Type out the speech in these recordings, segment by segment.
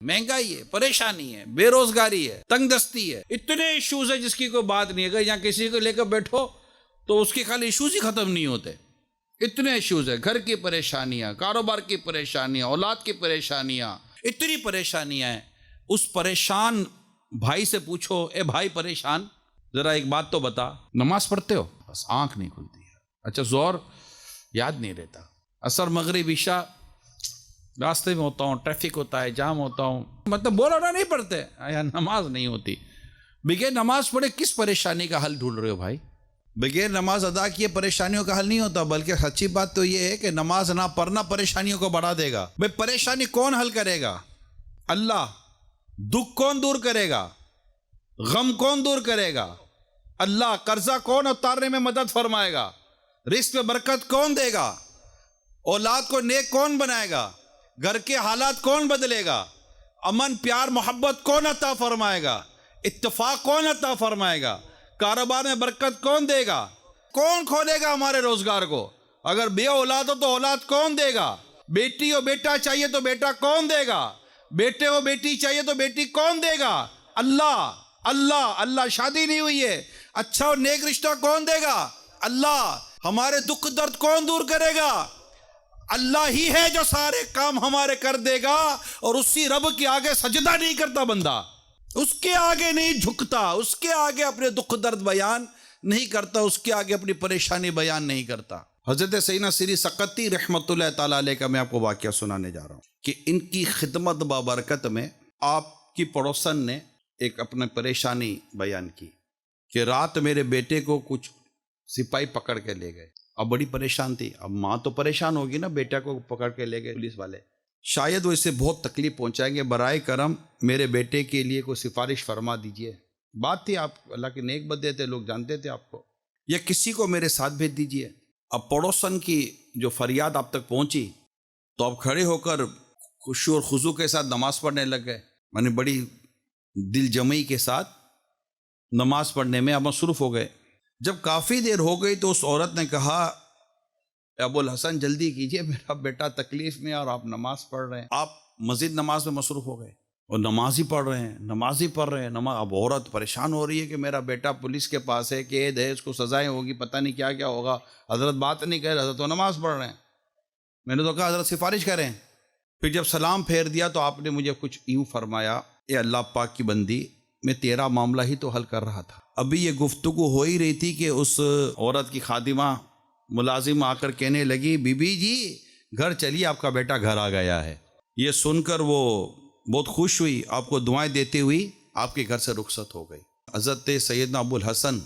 महंगाई है, परेशानी है, बेरोजगारी है, तंग दस्ती है, इतने इश्यूज है जिसकी कोई बात नहीं है। अगर यहाँ किसी को लेकर बैठो तो उसके खाली इश्यूज ही खत्म नहीं होते। इतने इश्यूज है, घर की परेशानियां, कारोबार की परेशानियां, औलाद की परेशानियां, इतनी परेशानियां हैं। उस परेशान भाई से पूछो, ए भाई परेशान, जरा एक बात तो बता, नमाज पढ़ते हो? बस आंख नहीं खुलती है। अच्छा, जोर याद नहीं रहता, असर मगरिब इशा रास्ते में होता हूँ, ट्रैफिक होता है, जाम होता हूँ, मतलब बोला ना नहीं पढ़ते यार, नमाज नहीं होती। बगैर नमाज पढ़े किस परेशानी का हल ढूंढ रहे हो भाई? बगैर नमाज अदा किए परेशानियों का हल नहीं होता, बल्कि सच्ची बात तो ये है कि नमाज ना पढ़ना परेशानियों को बढ़ा देगा। भाई परेशानी कौन हल करेगा? अल्लाह। दुख कौन दूर करेगा? गम कौन दूर करेगा? अल्लाह। कर्जा कौन उतारने में मदद फरमाएगा? रिस्क में बरकत कौन देगा? औलाद को नेक कौन बनाएगा? घर के हालात कौन बदलेगा? अमन प्यार मोहब्बत कौन अता फरमाएगा? इत्तेफाक कौन अता फरमाएगा? कारोबार में बरकत कौन देगा? कौन खोलेगा हमारे रोजगार को? अगर बे औलाद हो तो औलाद कौन देगा? बेटी हो बेटा चाहिए तो बेटा कौन देगा? बेटे हो बेटी चाहिए तो बेटी कौन देगा? अल्लाह। अल्लाह। अल्लाह। शादी नहीं हुई है, अच्छा और नेक रिश्ता कौन देगा? अल्लाह। हमारे दुख दर्द कौन दूर करेगा? अल्लाह ही है जो सारे काम हमारे कर देगा। और उसी रब के आगे सजदा नहीं करता बंदा, उसके आगे नहीं झुकता, उसके आगे अपने दुख दर्द बयान नहीं करता, उसके आगे अपनी परेशानी बयान नहीं करता। हजरत सैयदना सिरी सकती रहमतुल्लाह ताला अलैह का मैं आपको वाकया सुनाने जा रहा हूँ कि इनकी खिदमत बाबरकत में आपकी पड़ोसन ने एक अपनी परेशानी बयान की कि रात मेरे बेटे को कुछ सिपाही पकड़ के ले गए। अब बड़ी परेशान थी। अब माँ तो परेशान होगी ना, बेटा को पकड़ के ले गए पुलिस वाले, शायद वो इसे बहुत तकलीफ पहुंचाएंगे, बराए करम मेरे बेटे के लिए कोई सिफारिश फरमा दीजिए। बात थी, आप अल्लाह के नेक बंदे थे, लोग जानते थे आपको, या किसी को मेरे साथ भेज दीजिए। अब पड़ोसन की जो फरियाद आप तक पहुंची तो आप खड़े होकर खुशी और खुशू के साथ नमाज पढ़ने लग गए। मैंने बड़ी दिल जमई के साथ नमाज पढ़ने में आप मसरूफ़ हो गए। जब काफ़ी देर हो गई तो उस औरत ने कहा, अबुल हसन जल्दी कीजिए, मेरा बेटा तकलीफ़ में और आप नमाज पढ़ रहे हैं। आप मस्जिद नमाज में मसरूफ़ हो गए और नमाज ही पढ़ रहे हैं, नमाज ही पढ़ रहे हैं, नमाज। अब औरत परेशान हो रही है कि मेरा बेटा पुलिस के पास है, कैद है, इसको सज़ाएँ होगी, पता नहीं क्या क्या होगा। हज़रत बात नहीं कह रहे, हज़रत तो नमाज पढ़ रहे हैं। मैंने तो कहा हज़रत सिफारिश करें। फिर जब सलाम फेर दिया तो आपने मुझे कुछ यूँ फरमाया, ए अल्लाह पाक की बंदी, मैं तेरा मामला ही तो हल कर रहा था। अभी ये गुफ्तगू हो ही रही थी कि उस औरत की खादिमा मुलाजिम आकर कहने लगी, बीबी जी घर चलिए, आपका बेटा घर आ गया है। ये सुनकर वो बहुत खुश हुई, आपको दुआएं देती हुई आपके घर से रुखसत हो गई। हज़रत सैयदना अबुल हसन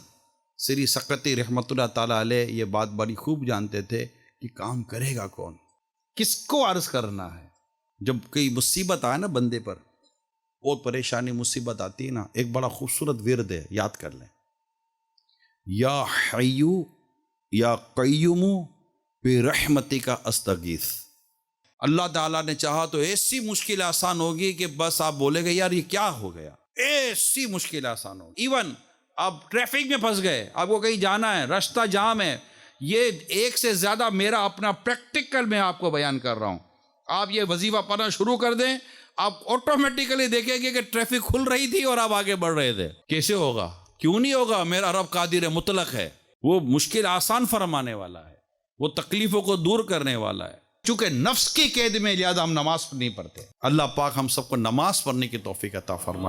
सिरी सकती रहमतुल्लाह ताला अलैह ये बात बड़ी खूब जानते थे कि काम करेगा कौन, किसको अर्ज़ करना है। जब कोई मुसीबत आए ना बंदे पर, बहुत परेशानी मुसीबत आती है ना, एक बड़ा खूबसूरत विर्द है, याद कर लें, या हय्यू या क़य्यूमु बिरहमतिका अस्तगीथ। अल्लाह ताला ने चाहा तो ऐसी मुश्किल आसान होगी कि बस आप बोलेंगे यार ये क्या हो गया, ऐसी मुश्किल आसान होगी। इवन आप ट्रैफिक में फंस गए, आपको कहीं जाना है, रास्ता जाम है, ये एक से ज़्यादा मेरा अपना प्रैक्टिकल में आपको बयान कर रहा हूँ। आप ये वजीफा पढ़ना शुरू कर दें, आप ऑटोमेटिकली देखेंगे कि ट्रैफिक खुल रही थी और आप आगे बढ़ रहे थे। कैसे होगा? क्यों नहीं होगा? मेरा रब कादिर मुतलक है, वो मुश्किल आसान फरमाने वाला है, वो तकलीफों को दूर करने वाला है। चूंकि नफ्स की कैद में लिहाजा हम नमाज नहीं पढ़ते। अल्लाह पाक हम सबको नमाज पढ़ने की तौफीक अता फरमाए।